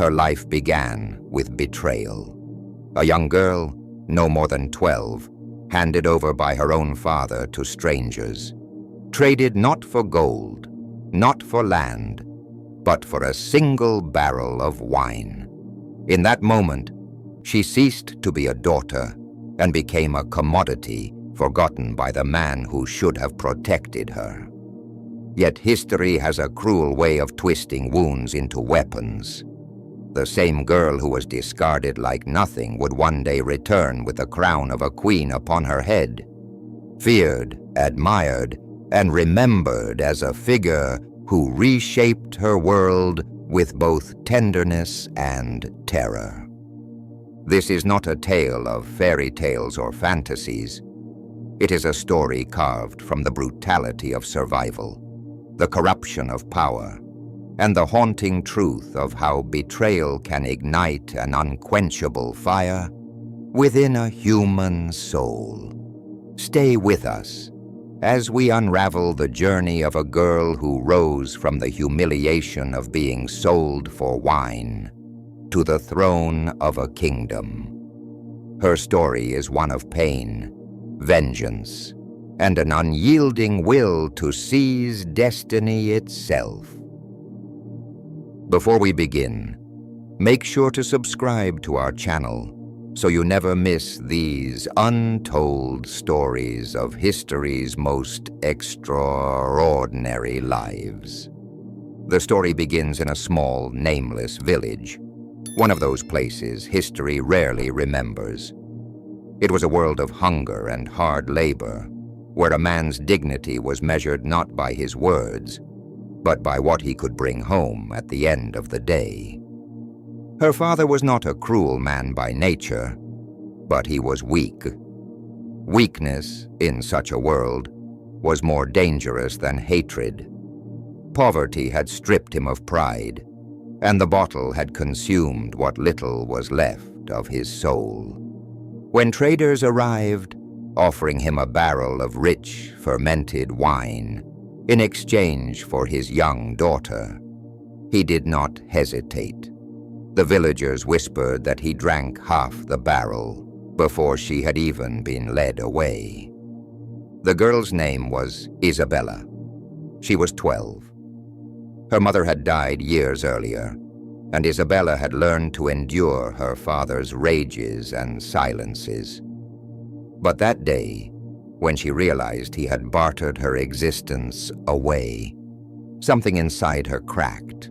Her life began with betrayal. A young girl, no more than 12, handed over by her own father to strangers, traded not for gold, not for land, but for a single barrel of wine. In that moment, she ceased to be a daughter and became a commodity forgotten by the man who should have protected her. Yet history has a cruel way of twisting wounds into weapons. The same girl who was discarded like nothing would one day return with the crown of a queen upon her head, feared, admired, and remembered as a figure who reshaped her world with both tenderness and terror. This is not a tale of fairy tales or fantasies. It is a story carved from the brutality of survival, the corruption of power, and the haunting truth of how betrayal can ignite an unquenchable fire within a human soul. Stay with us as we unravel the journey of a girl who rose from the humiliation of being sold for wine to the throne of a kingdom. Her story is one of pain, vengeance, and an unyielding will to seize destiny itself. Before we begin, make sure to subscribe to our channel so you never miss these untold stories of history's most extraordinary lives. The story begins in a small, nameless village, one of those places history rarely remembers. It was a world of hunger and hard labor, where a man's dignity was measured not by his words, but by what he could bring home at the end of the day. Her father was not a cruel man by nature, but he was weak. Weakness, in such a world, was more dangerous than hatred. Poverty had stripped him of pride, and the bottle had consumed what little was left of his soul. When traders arrived, offering him a barrel of rich, fermented wine in exchange for his young daughter, he did not hesitate. The villagers whispered that he drank half the barrel before she had even been led away. The girl's name was Isabella. She was 12. Her mother had died years earlier, and Isabella had learned to endure her father's rages and silences. But that day, when she realized he had bartered her existence away, something inside her cracked,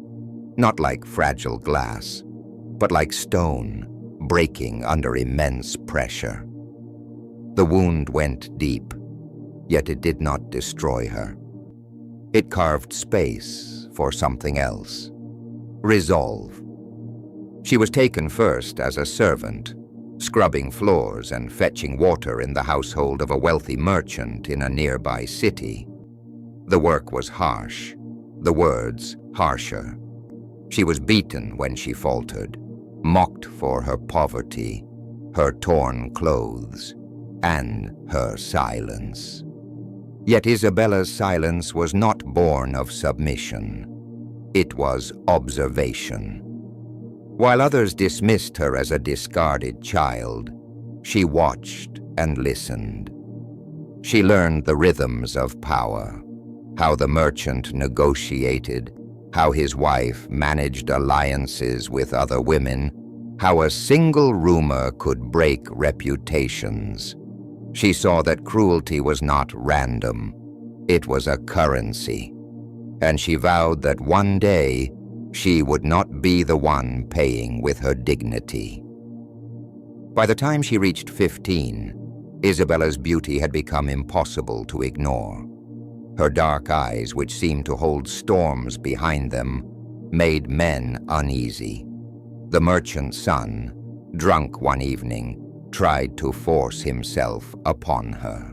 not like fragile glass, but like stone breaking under immense pressure. The wound went deep, yet it did not destroy her. It carved space for something else. Resolve. She was taken first as a servant, scrubbing floors and fetching water in the household of a wealthy merchant in a nearby city. The work was harsh, the words harsher. She was beaten when she faltered, mocked for her poverty, her torn clothes, and her silence. Yet Isabella's silence was not born of submission. It was observation. While others dismissed her as a discarded child, she watched and listened. She learned the rhythms of power, how the merchant negotiated, how his wife managed alliances with other women, how a single rumor could break reputations. She saw that cruelty was not random, it was a currency, and she vowed that one day she would not be the one paying with her dignity. By the time she reached 15, Isabella's beauty had become impossible to ignore. Her dark eyes, which seemed to hold storms behind them, made men uneasy. The merchant's son, drunk one evening, tried to force himself upon her.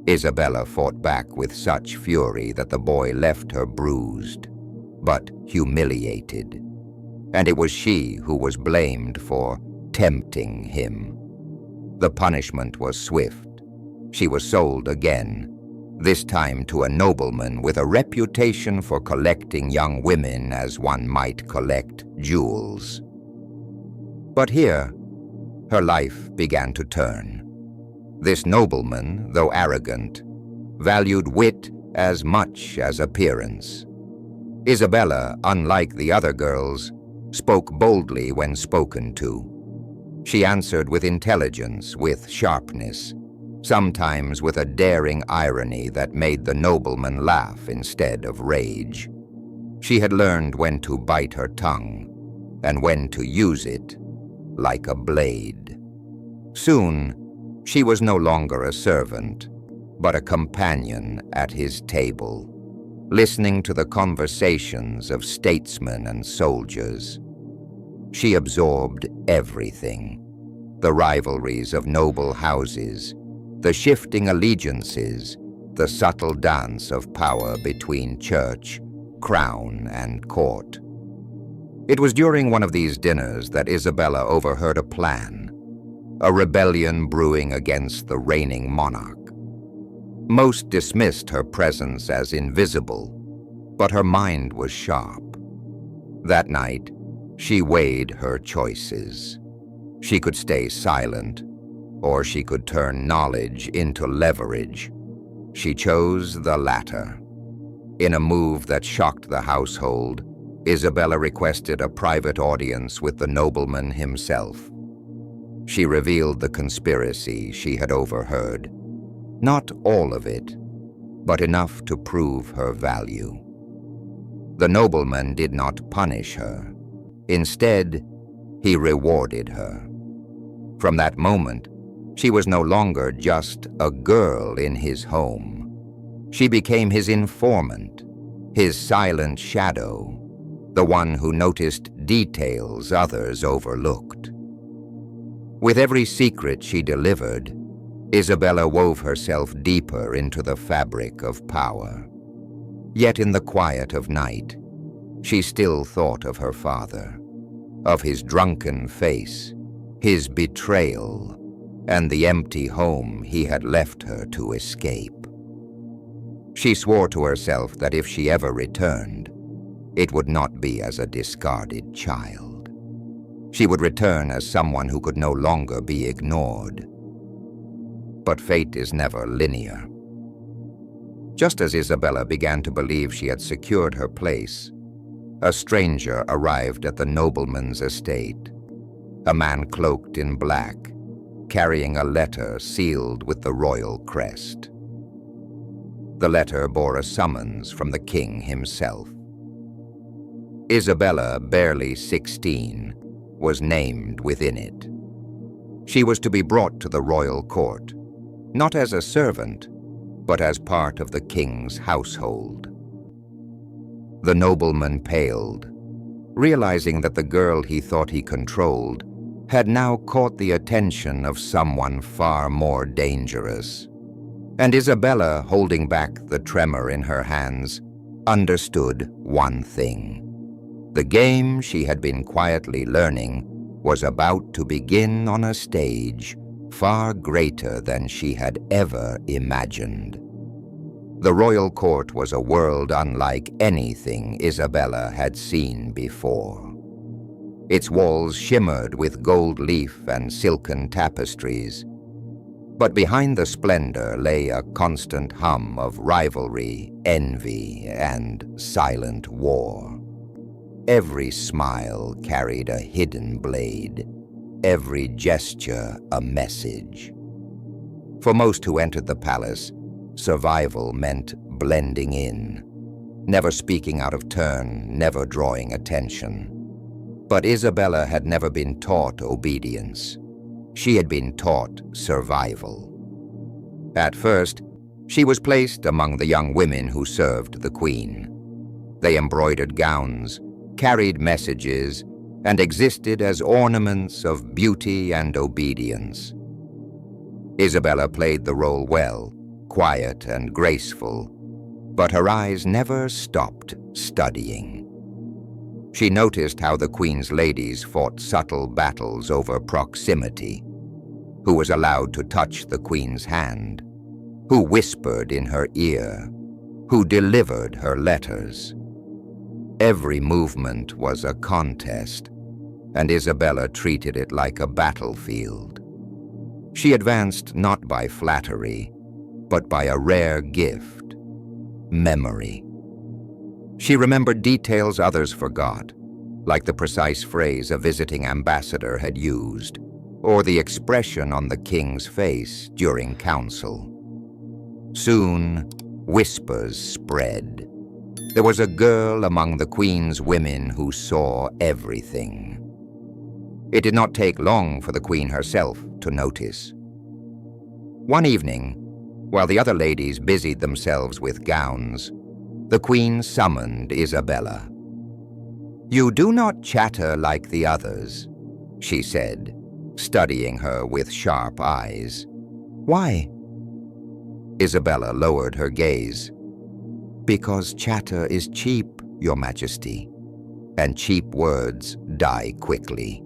Isabella fought back with such fury that the boy left her bruised, but humiliated, and it was she who was blamed for tempting him. The punishment was swift. She was sold again, this time to a nobleman with a reputation for collecting young women as one might collect jewels. But here, her life began to turn. This nobleman, though arrogant, valued wit as much as appearance. Isabella, unlike the other girls, spoke boldly when spoken to. She answered with intelligence, with sharpness, sometimes with a daring irony that made the nobleman laugh instead of rage. She had learned when to bite her tongue and when to use it like a blade. Soon, she was no longer a servant, but a companion at his table, listening to the conversations of statesmen and soldiers. She absorbed everything: the rivalries of noble houses, the shifting allegiances, the subtle dance of power between church, crown, and court. It was during one of these dinners that Isabella overheard a plan, a rebellion brewing against the reigning monarch. Most dismissed her presence as invisible, but her mind was sharp. That night, she weighed her choices. She could stay silent, or she could turn knowledge into leverage. She chose the latter. In a move that shocked the household, Isabella requested a private audience with the nobleman himself. She revealed the conspiracy she had overheard. Not all of it, but enough to prove her value. The nobleman did not punish her. Instead, he rewarded her. From that moment, she was no longer just a girl in his home. She became his informant, his silent shadow, the one who noticed details others overlooked. With every secret she delivered, Isabella wove herself deeper into the fabric of power. Yet in the quiet of night, she still thought of her father, of his drunken face, his betrayal, and the empty home he had left her to escape. She swore to herself that if she ever returned, it would not be as a discarded child. She would return as someone who could no longer be ignored. But fate is never linear. Just as Isabella began to believe she had secured her place, a stranger arrived at the nobleman's estate, a man cloaked in black, carrying a letter sealed with the royal crest. The letter bore a summons from the king himself. Isabella, barely 16, was named within it. She was to be brought to the royal court, not as a servant, but as part of the king's household. The nobleman paled, realizing that the girl he thought he controlled had now caught the attention of someone far more dangerous. And Isabella, holding back the tremor in her hands, understood one thing. The game she had been quietly learning was about to begin on a stage far greater than she had ever imagined. The royal court was a world unlike anything Isabella had seen before. Its walls shimmered with gold leaf and silken tapestries, but behind the splendor lay a constant hum of rivalry, envy, and silent war. Every smile carried a hidden blade, every gesture a message. For most who entered the palace, survival meant blending in, never speaking out of turn, never drawing attention. But Isabella had never been taught obedience. She had been taught survival. At first, she was placed among the young women who served the queen. They embroidered gowns, carried messages, and existed as ornaments of beauty and obedience. Isabella played the role well, quiet and graceful, but her eyes never stopped studying. She noticed how the queen's ladies fought subtle battles over proximity, who was allowed to touch the queen's hand, who whispered in her ear, who delivered her letters. Every movement was a contest, and Isabella treated it like a battlefield. She advanced not by flattery, but by a rare gift, memory. She remembered details others forgot, like the precise phrase a visiting ambassador had used, or the expression on the king's face during council. Soon, whispers spread. There was a girl among the queen's women who saw everything. It did not take long for the queen herself to notice. One evening, while the other ladies busied themselves with gowns, the queen summoned Isabella. "You do not chatter like the others," she said, studying her with sharp eyes. "Why?" Isabella lowered her gaze. "Because chatter is cheap, Your Majesty, and cheap words die quickly."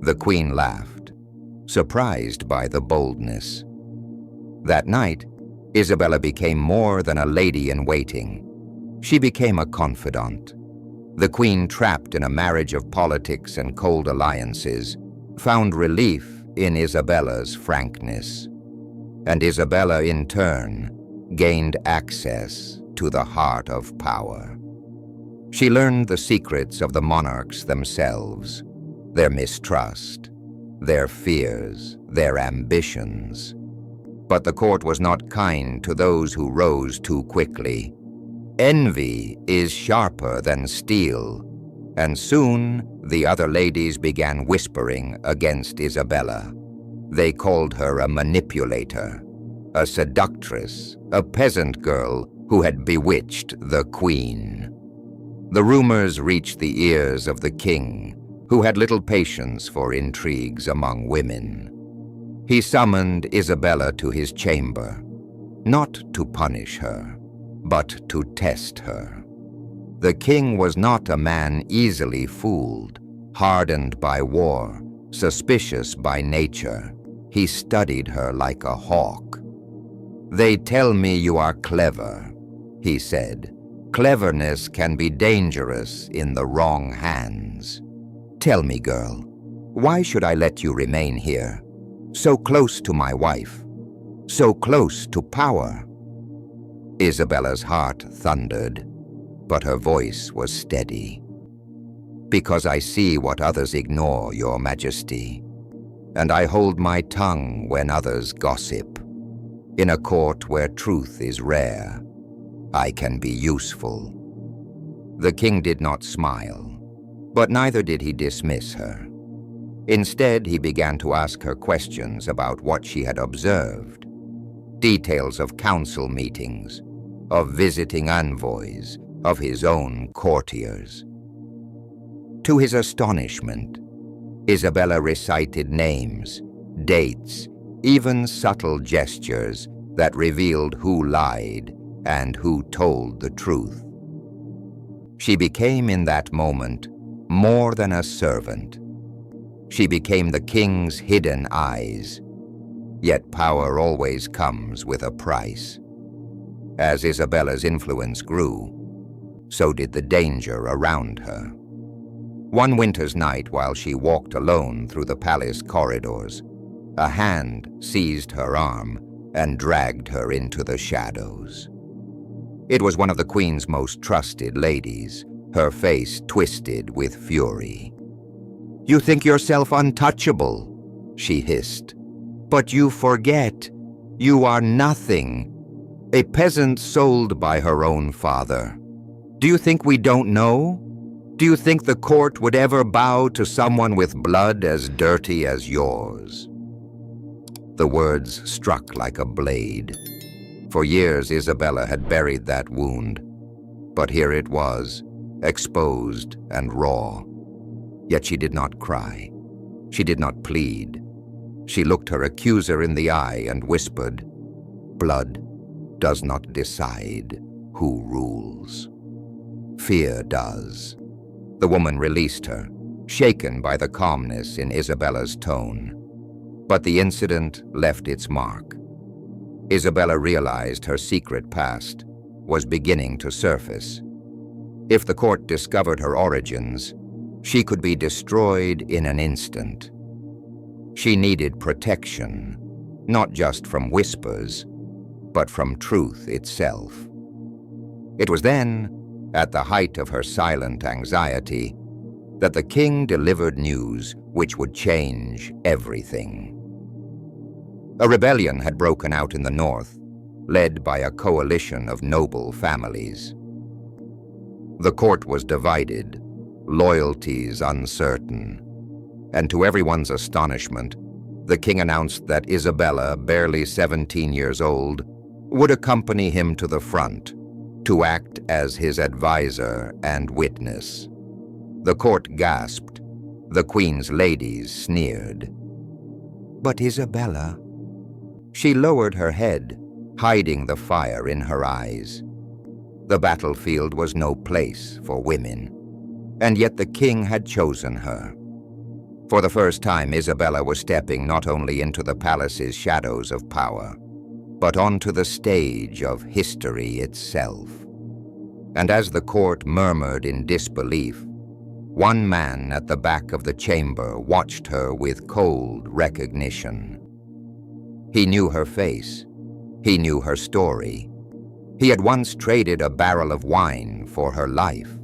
The queen laughed, surprised by the boldness. That night, Isabella became more than a lady-in-waiting. She became a confidant. The queen, trapped in a marriage of politics and cold alliances, found relief in Isabella's frankness. And Isabella, in turn, gained access to the heart of power. She learned the secrets of the monarchs themselves, their mistrust, their fears, their ambitions. But the court was not kind to those who rose too quickly. Envy is sharper than steel, and soon the other ladies began whispering against Isabella. They called her a manipulator, a seductress, a peasant girl who had bewitched the queen. The rumors reached the ears of the king, who had little patience for intrigues among women. He summoned Isabella to his chamber, not to punish her, but to test her. The king was not a man easily fooled, hardened by war, suspicious by nature. He studied her like a hawk. "They tell me you are clever," he said. "Cleverness can be dangerous in the wrong hands. Tell me, girl, why should I let you remain here, so close to my wife, so close to power?" Isabella's heart thundered, but her voice was steady. "Because I see what others ignore, Your Majesty, and I hold my tongue when others gossip. In a court where truth is rare, I can be useful." The king did not smile, but neither did he dismiss her. Instead, he began to ask her questions about what she had observed, details of council meetings, of visiting envoys, of his own courtiers. To his astonishment, Isabella recited names, dates, even subtle gestures that revealed who lied and who told the truth. She became in that moment more than a servant. She became the king's hidden eyes. Yet power always comes with a price. As Isabella's influence grew, so did the danger around her. One winter's night, while she walked alone through the palace corridors, a hand seized her arm and dragged her into the shadows. It was one of the queen's most trusted ladies, her face twisted with fury. "You think yourself untouchable," she hissed. "But you forget, you are nothing, a peasant sold by her own father. Do you think we don't know? Do you think the court would ever bow to someone with blood as dirty as yours?" The words struck like a blade. For years, Isabella had buried that wound, but here it was, exposed and raw. Yet she did not cry. She did not plead. She looked her accuser in the eye and whispered, "Blood does not decide who rules. Fear does." The woman released her, shaken by the calmness in Isabella's tone. But the incident left its mark. Isabella realized her secret past was beginning to surface. If the court discovered her origins, she could be destroyed in an instant. She needed protection, not just from whispers, but from truth itself. It was then, at the height of her silent anxiety, that the king delivered news which would change everything. A rebellion had broken out in the north, led by a coalition of noble families. The court was divided, loyalties uncertain, and to everyone's astonishment, the king announced that Isabella, barely 17 years old, would accompany him to the front to act as his advisor and witness. The court gasped. The queen's ladies sneered. But Isabella... She lowered her head, hiding the fire in her eyes. The battlefield was no place for women, and yet the king had chosen her. For the first time, Isabella was stepping not only into the palace's shadows of power, but onto the stage of history itself. And as the court murmured in disbelief, one man at the back of the chamber watched her with cold recognition. He knew her face. He knew her story. He had once traded a barrel of wine for her life.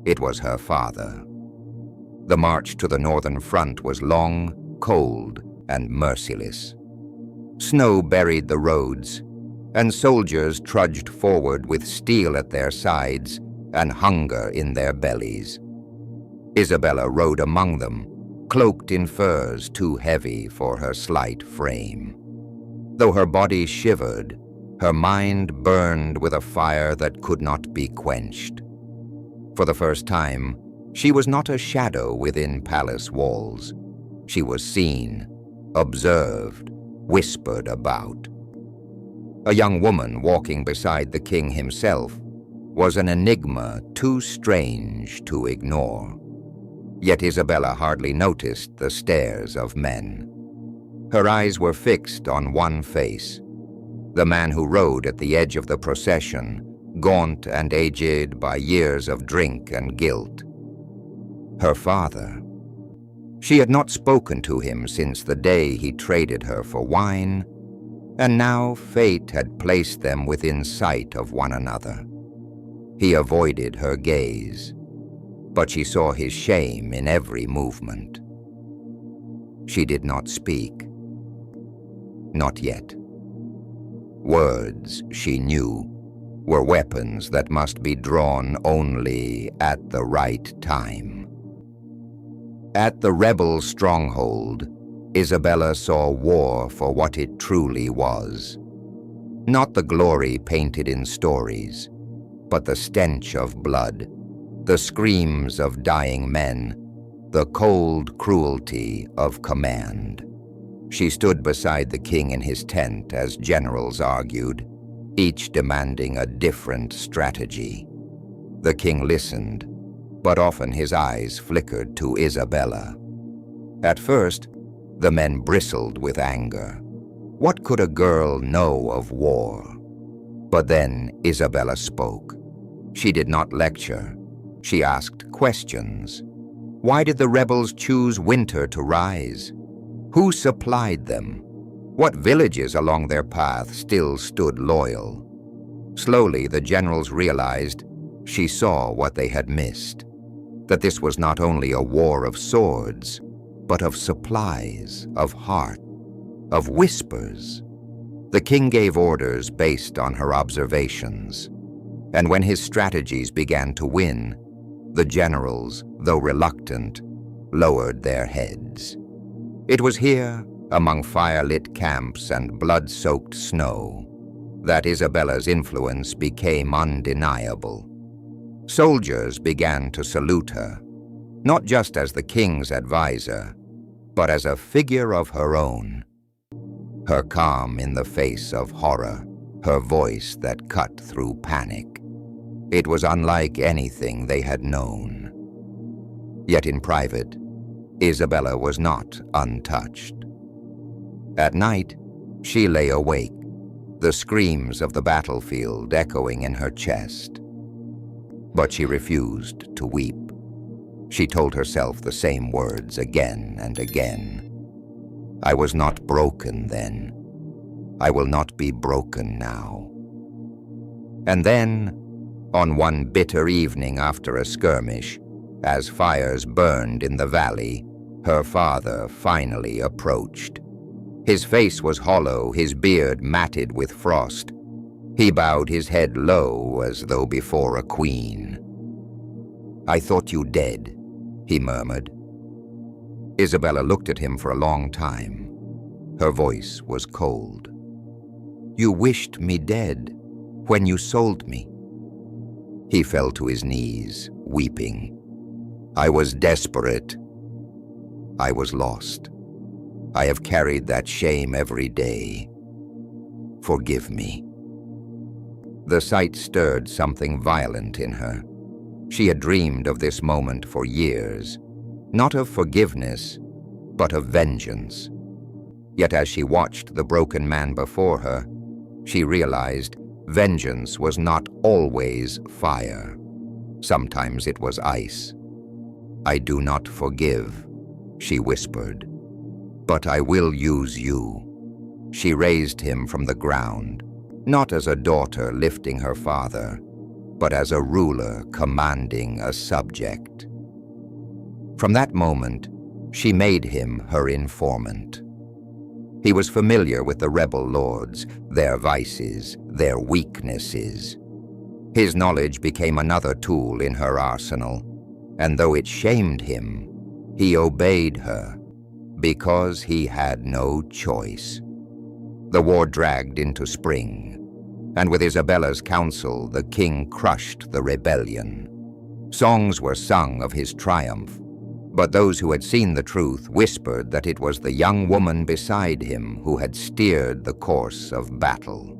It was her father. The march to the northern front was long, cold, and merciless. Snow buried the roads, and soldiers trudged forward with steel at their sides and hunger in their bellies. Isabella rode among them, cloaked in furs too heavy for her slight frame. Though her body shivered, her mind burned with a fire that could not be quenched. For the first time, she was not a shadow within palace walls. She was seen, observed, whispered about. A young woman walking beside the king himself was an enigma too strange to ignore. Yet Isabella hardly noticed the stares of men. Her eyes were fixed on one face, the man who rode at the edge of the procession, gaunt and aged by years of drink and guilt. Her father. She had not spoken to him since the day he traded her for wine, and now fate had placed them within sight of one another. He avoided her gaze, but she saw his shame in every movement. She did not speak. Not yet. Words, she knew, were weapons that must be drawn only at the right time. At the rebel stronghold, Isabella saw war for what it truly was. Not the glory painted in stories, but the stench of blood, the screams of dying men, the cold cruelty of command. She stood beside the king in his tent as generals argued, each demanding a different strategy. The king listened, but often his eyes flickered to Isabella. At first, the men bristled with anger. What could a girl know of war? But then Isabella spoke. She did not lecture. She asked questions. Why did the rebels choose winter to rise? Who supplied them? What villages along their path still stood loyal? Slowly, the generals realized she saw what they had missed, that this was not only a war of swords, but of supplies, of heart, of whispers. The king gave orders based on her observations, and when his strategies began to win, the generals, though reluctant, lowered their heads. It was here, among fire-lit camps and blood-soaked snow, that Isabella's influence became undeniable. Soldiers began to salute her, not just as the king's advisor, but as a figure of her own. Her calm in the face of horror, her voice that cut through panic. It was unlike anything they had known. Yet in private, Isabella was not untouched. At night, she lay awake, the screams of the battlefield echoing in her chest. But she refused to weep. She told herself the same words again and again. I was not broken then. I will not be broken now. And then, on one bitter evening after a skirmish, as fires burned in the valley, her father finally approached. His face was hollow, his beard matted with frost. He bowed his head low as though before a queen. I thought you dead, he murmured. Isabella looked at him for a long time. Her voice was cold. You wished me dead when you sold me. He fell to his knees, weeping. I was desperate. I was lost. I have carried that shame every day. Forgive me. The sight stirred something violent in her. She had dreamed of this moment for years, not of forgiveness, but of vengeance. Yet as she watched the broken man before her, she realized vengeance was not always fire. Sometimes it was ice. I do not forgive, she whispered, but I will use you. She raised him from the ground, not as a daughter lifting her father, but as a ruler commanding a subject. From that moment, she made him her informant. He was familiar with the rebel lords, their vices, their weaknesses. His knowledge became another tool in her arsenal, and though it shamed him, he obeyed her because he had no choice. The war dragged into spring, and with Isabella's counsel, the king crushed the rebellion. Songs were sung of his triumph, but those who had seen the truth whispered that it was the young woman beside him who had steered the course of battle.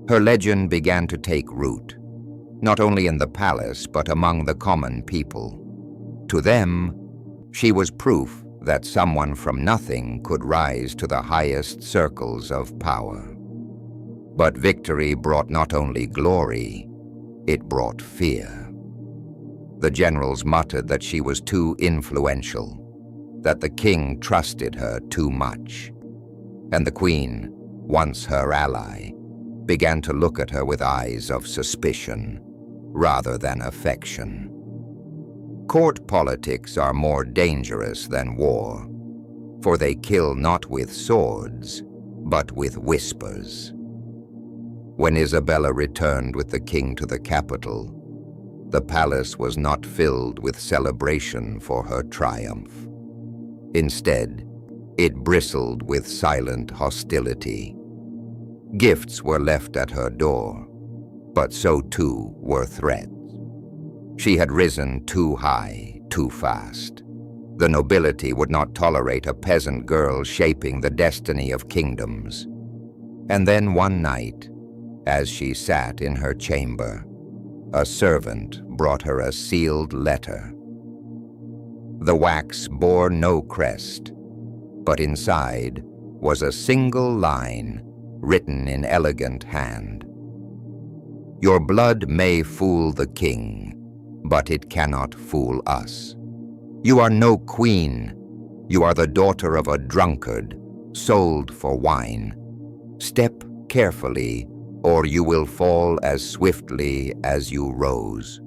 Her legend began to take root, not only in the palace but among the common people. To them, she was proof that someone from nothing could rise to the highest circles of power. But victory brought not only glory, it brought fear. The generals muttered that she was too influential, that the king trusted her too much, and the queen, once her ally, began to look at her with eyes of suspicion rather than affection. Court politics are more dangerous than war, for they kill not with swords, but with whispers. When Isabella returned with the king to the capital, the palace was not filled with celebration for her triumph. Instead, it bristled with silent hostility. Gifts were left at her door, but so too were threats. She had risen too high, too fast. The nobility would not tolerate a peasant girl shaping the destiny of kingdoms. And then one night, as she sat in her chamber, a servant brought her a sealed letter. The wax bore no crest, but inside was a single line written in elegant hand. Your blood may fool the king, but it cannot fool us. You are no queen. You are the daughter of a drunkard, sold for wine. Step carefully, or you will fall as swiftly as you rose.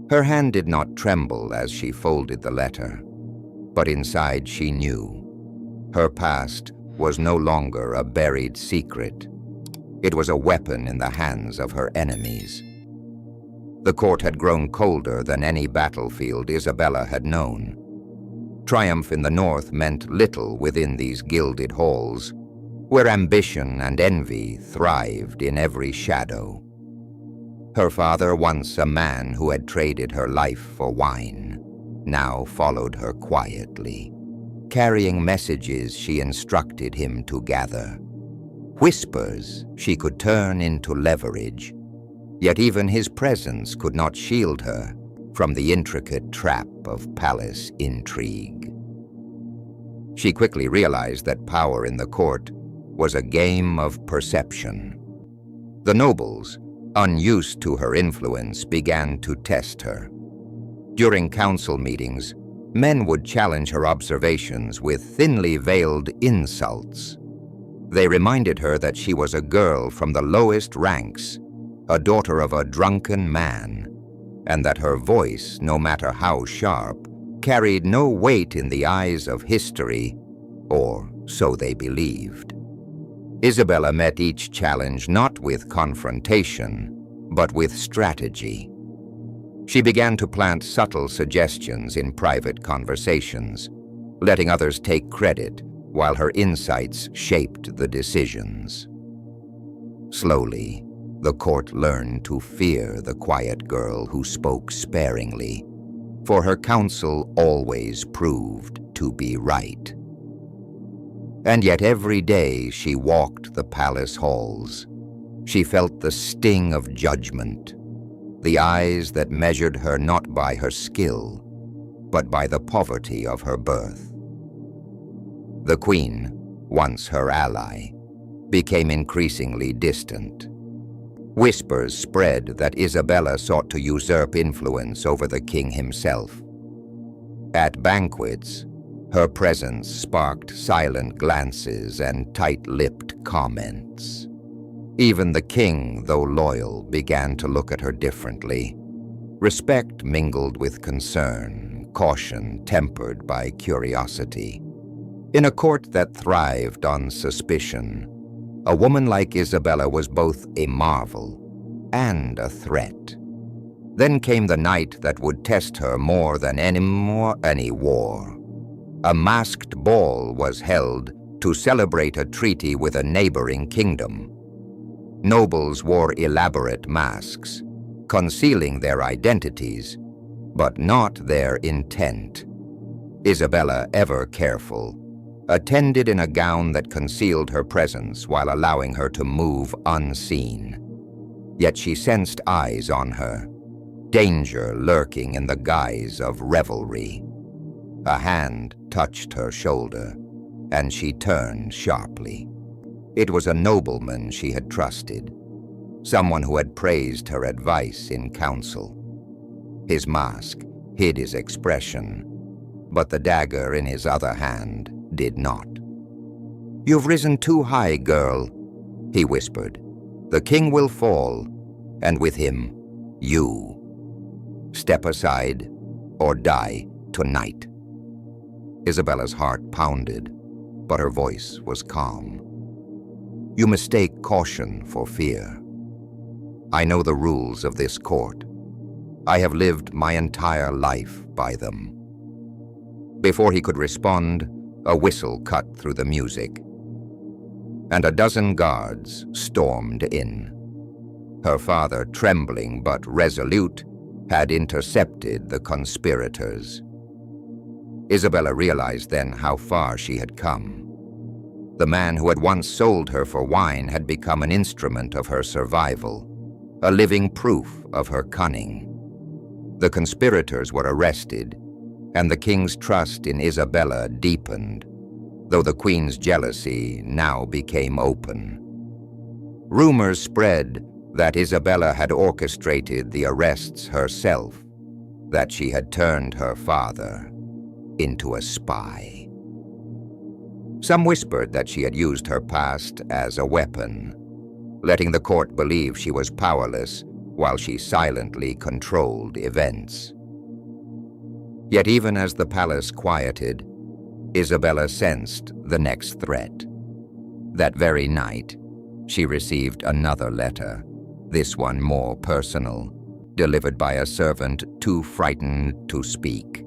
Her hand did not tremble as she folded the letter, but inside she knew. Her past was no longer a buried secret. It was a weapon in the hands of her enemies. The court had grown colder than any battlefield Isabella had known. Triumph in the north meant little within these gilded halls, where ambition and envy thrived in every shadow. Her father, once a man who had traded her life for wine, now followed her quietly, carrying messages she instructed him to gather. Whispers she could turn into leverage, yet even his presence could not shield her from the intricate trap of palace intrigue. She quickly realized that power in the court was a game of perception. The nobles, unused to her influence, began to test her. During council meetings, men would challenge her observations with thinly veiled insults. They reminded her that she was a girl from the lowest ranks, a daughter of a drunken man, and that her voice, no matter how sharp, carried no weight in the eyes of history, or so they believed. Isabella met each challenge not with confrontation, but with strategy. She began to plant subtle suggestions in private conversations, letting others take credit while her insights shaped the decisions. Slowly, the court learned to fear the quiet girl who spoke sparingly, for her counsel always proved to be right. And yet every day she walked the palace halls, she felt the sting of judgment, the eyes that measured her not by her skill, but by the poverty of her birth. The queen, once her ally, became increasingly distant. Whispers spread that Isabella sought to usurp influence over the king himself. At banquets, her presence sparked silent glances and tight-lipped comments. Even the king, though loyal, began to look at her differently. Respect mingled with concern, caution tempered by curiosity. In a court that thrived on suspicion, a woman like Isabella was both a marvel and a threat. Then came the night that would test her more than any war. A masked ball was held to celebrate a treaty with a neighboring kingdom. Nobles wore elaborate masks, concealing their identities, but not their intent. Isabella, ever careful, attended in a gown that concealed her presence while allowing her to move unseen. Yet she sensed eyes on her, danger lurking in the guise of revelry. A hand touched her shoulder, and she turned sharply. It was a nobleman she had trusted, someone who had praised her advice in council. His mask hid his expression, but the dagger in his other hand did not. "You've risen too high, girl," he whispered. "The king will fall, and with him, you. Step aside or die tonight." Isabella's heart pounded, but her voice was calm. "You mistake caution for fear. I know the rules of this court. I have lived my entire life by them." Before he could respond, a whistle cut through the music, and a dozen guards stormed in. Her father, trembling but resolute, had intercepted the conspirators. Isabella realized then how far she had come. The man who had once sold her for wine had become an instrument of her survival, a living proof of her cunning. The conspirators were arrested, and the king's trust in Isabella deepened, though the queen's jealousy now became open. Rumors spread that Isabella had orchestrated the arrests herself, that she had turned her father into a spy. Some whispered that she had used her past as a weapon, letting the court believe she was powerless while she silently controlled events. Yet even as the palace quieted, Isabella sensed the next threat. That very night, she received another letter, this one more personal, delivered by a servant too frightened to speak.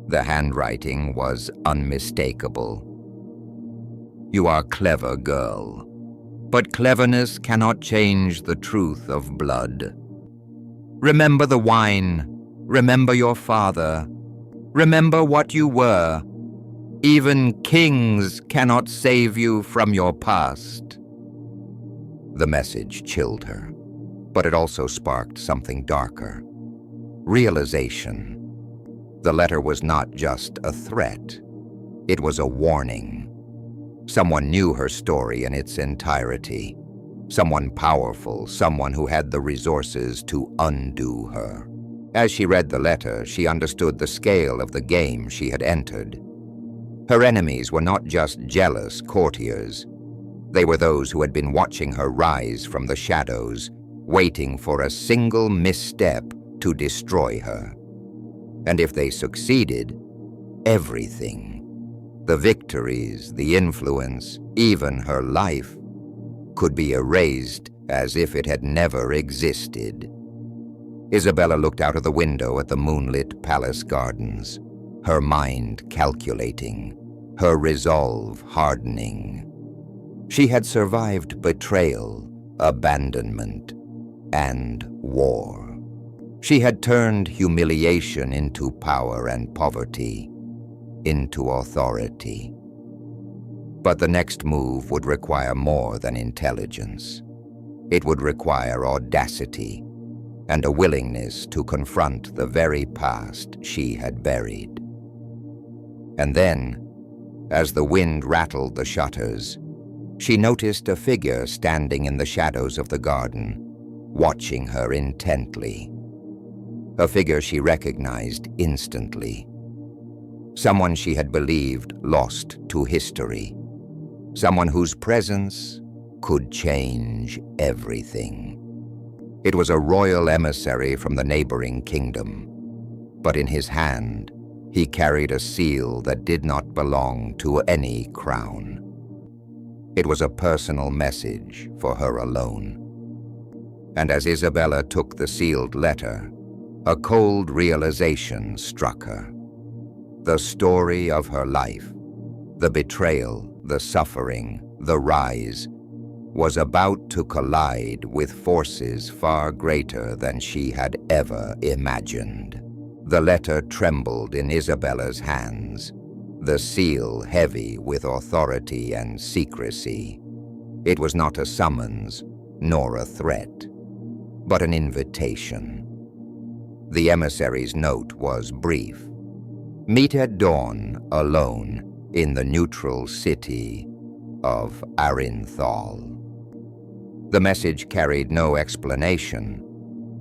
The handwriting was unmistakable. "You are clever, girl, but cleverness cannot change the truth of blood. Remember the wine, remember your father, remember what you were. Even kings cannot save you from your past." The message chilled her, but it also sparked something darker. Realization. The letter was not just a threat, it was a warning. Someone knew her story in its entirety. Someone powerful, someone who had the resources to undo her. As she read the letter, she understood the scale of the game she had entered. Her enemies were not just jealous courtiers. They were those who had been watching her rise from the shadows, waiting for a single misstep to destroy her. And if they succeeded, everything, the victories, the influence, even her life, could be erased as if it had never existed. Isabella looked out of the window at the moonlit palace gardens, her mind calculating, her resolve hardening. She had survived betrayal, abandonment, and war. She had turned humiliation into power and poverty, into authority. But the next move would require more than intelligence. It would require audacity and a willingness to confront the very past she had buried. And then, as the wind rattled the shutters, she noticed a figure standing in the shadows of the garden, watching her intently. A figure she recognized instantly. Someone she had believed lost to history. Someone whose presence could change everything. It was a royal emissary from the neighboring kingdom, but in his hand he carried a seal that did not belong to any crown. It was a personal message for her alone. And as Isabella took the sealed letter, a cold realization struck her. The story of her life, the betrayal, the suffering, the rise, was about to collide with forces far greater than she had ever imagined. The letter trembled in Isabella's hands, the seal heavy with authority and secrecy. It was not a summons, nor a threat, but an invitation. The emissary's note was brief. Meet at dawn, alone, in the neutral city of Arinthal. The message carried no explanation,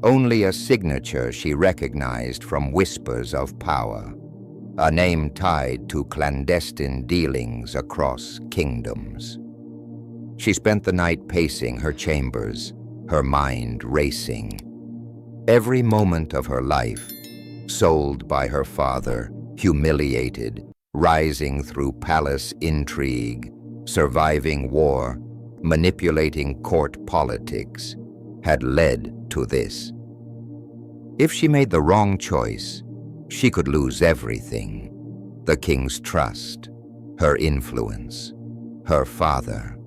only a signature she recognized from whispers of power, a name tied to clandestine dealings across kingdoms. She spent the night pacing her chambers, her mind racing. Every moment of her life, sold by her father, humiliated, rising through palace intrigue, surviving war, manipulating court politics, had led to this. If she made the wrong choice, she could lose everything: the king's trust, her influence, her father,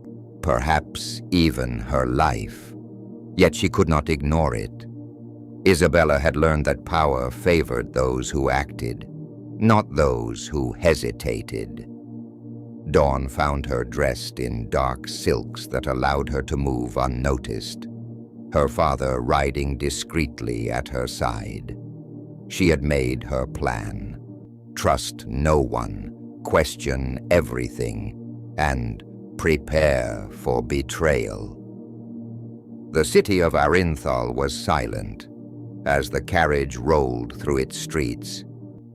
perhaps even her life. Yet she could not ignore it. Isabella had learned that power favored those who acted, not those who hesitated. Dawn found her dressed in dark silks that allowed her to move unnoticed, her father riding discreetly at her side. She had made her plan: trust no one, question everything, and prepare for betrayal. The city of Arinthal was silent as the carriage rolled through its streets,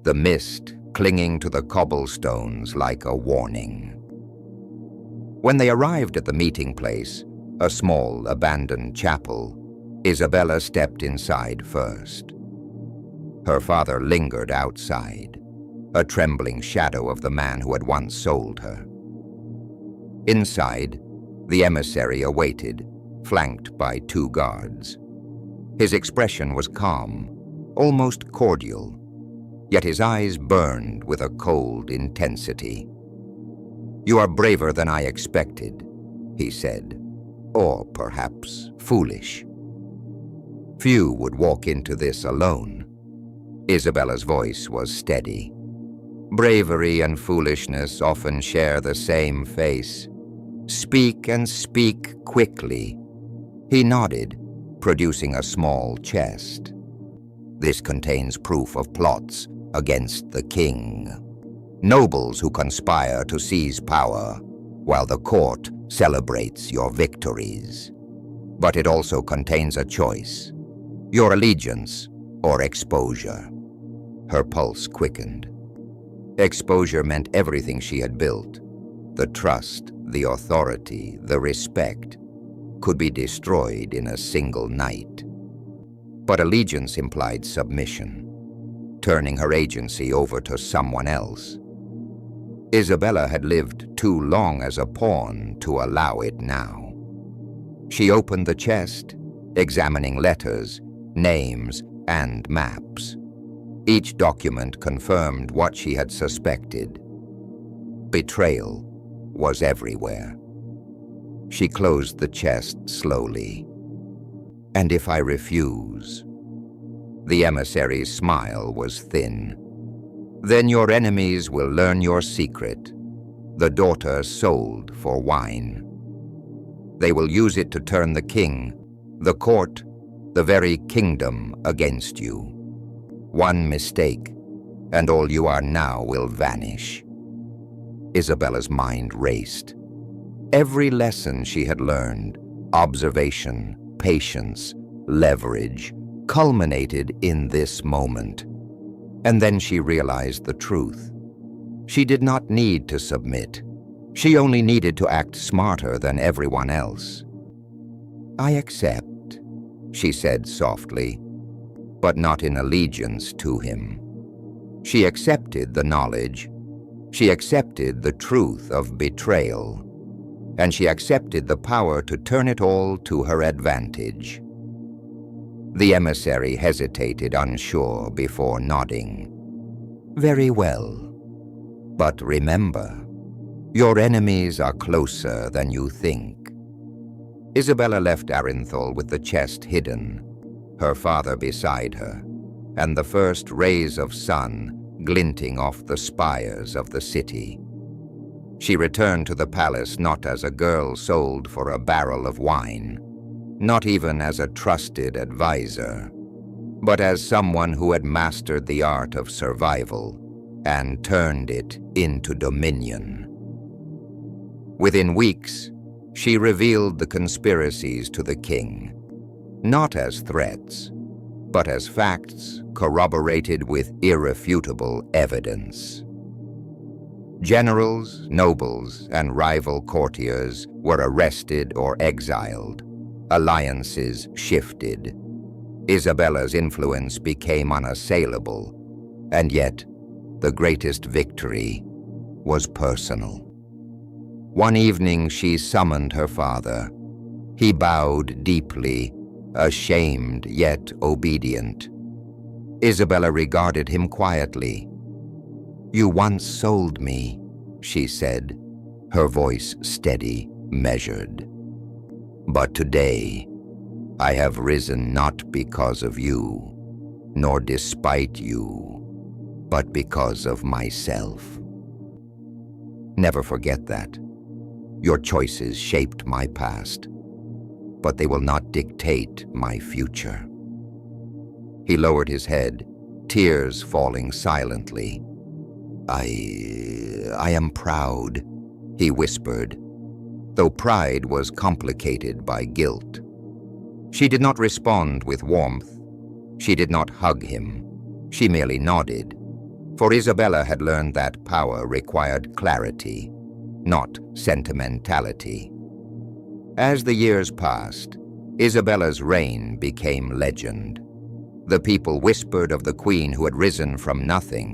the mist clinging to the cobblestones like a warning. When they arrived at the meeting place, a small, abandoned chapel, Isabella stepped inside first. Her father lingered outside, a trembling shadow of the man who had once sold her. Inside, the emissary awaited, flanked by 2 guards. His expression was calm, almost cordial, yet his eyes burned with a cold intensity. "You are braver than I expected," he said, "or perhaps foolish." Few would walk into this alone. Isabella's voice was steady. Bravery and foolishness often share the same face. Speak and speak quickly. He nodded, producing a small chest. "This contains proof of plots against the king. Nobles who conspire to seize power, while the court celebrates your victories. But it also contains a choice: your allegiance or exposure. Her pulse quickened. Exposure meant everything she had built. The trust, the authority, the respect could be destroyed in a single night. But allegiance implied submission, turning her agency over to someone else. Isabella had lived too long as a pawn to allow it now. She opened the chest, examining letters, names, and maps. Each document confirmed what she had suspected. Betrayal was everywhere. She closed the chest slowly. "And if I refuse?" The emissary's smile was thin. "Then your enemies will learn your secret, the daughter sold for wine. They will use it to turn the king, the court, the very kingdom against you. One mistake, and all you are now will vanish." Isabella's mind raced. Every lesson she had learned, observation, patience, leverage, culminated in this moment. And then she realized the truth. She did not need to submit. She only needed to act smarter than everyone else. "I accept," she said softly, but not in allegiance to him. She accepted the knowledge. She accepted the truth of betrayal. And she accepted the power to turn it all to her advantage. The emissary hesitated, unsure, before nodding. "Very well. But remember, your enemies are closer than you think." Isabella left Arinthal with the chest hidden, her father beside her, and the first rays of sun glinting off the spires of the city. She returned to the palace not as a girl sold for a barrel of wine, not even as a trusted advisor, but as someone who had mastered the art of survival and turned it into dominion. Within weeks, she revealed the conspiracies to the king, not as threats, but as facts corroborated with irrefutable evidence. Generals, nobles, and rival courtiers were arrested or exiled. Alliances shifted. Isabella's influence became unassailable, and yet the greatest victory was personal. One evening she summoned her father. He bowed deeply, ashamed yet obedient. Isabella regarded him quietly. "You once sold me," she said, her voice steady, measured. "But today, I have risen not because of you, nor despite you, but because of myself. Never forget that. Your choices shaped my past, but they will not dictate my future." He lowered his head, tears falling silently. I am proud," he whispered, though pride was complicated by guilt. She did not respond with warmth. She did not hug him. She merely nodded, for Isabella had learned that power required clarity, not sentimentality. As the years passed, Isabella's reign became legend. The people whispered of the queen who had risen from nothing,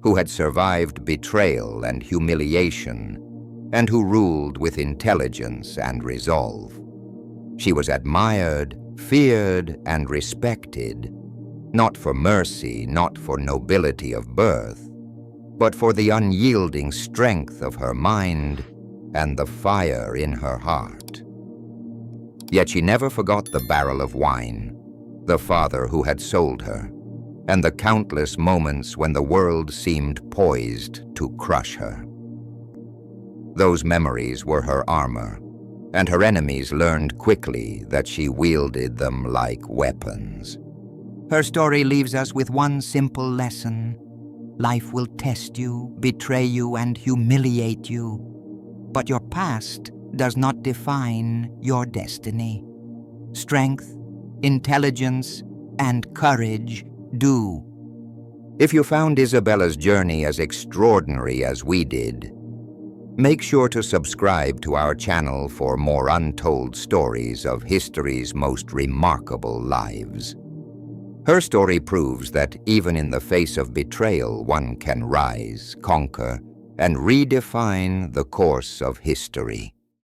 who had survived betrayal and humiliation, and who ruled with intelligence and resolve. She was admired, feared, and respected, not for mercy, not for nobility of birth, but for the unyielding strength of her mind and the fire in her heart. Yet she never forgot the barrel of wine, the father who had sold her, and the countless moments when the world seemed poised to crush her. Those memories were her armor, and her enemies learned quickly that she wielded them like weapons. Her story leaves us with one simple lesson: life will test you, betray you, and humiliate you. but your past does not define your destiny. Strength, intelligence, and courage do. If you found Isabella's journey as extraordinary as we did, make sure to subscribe to our channel for more untold stories of history's most remarkable lives. Her story proves that even in the face of betrayal, one can rise, conquer, and redefine the course of history.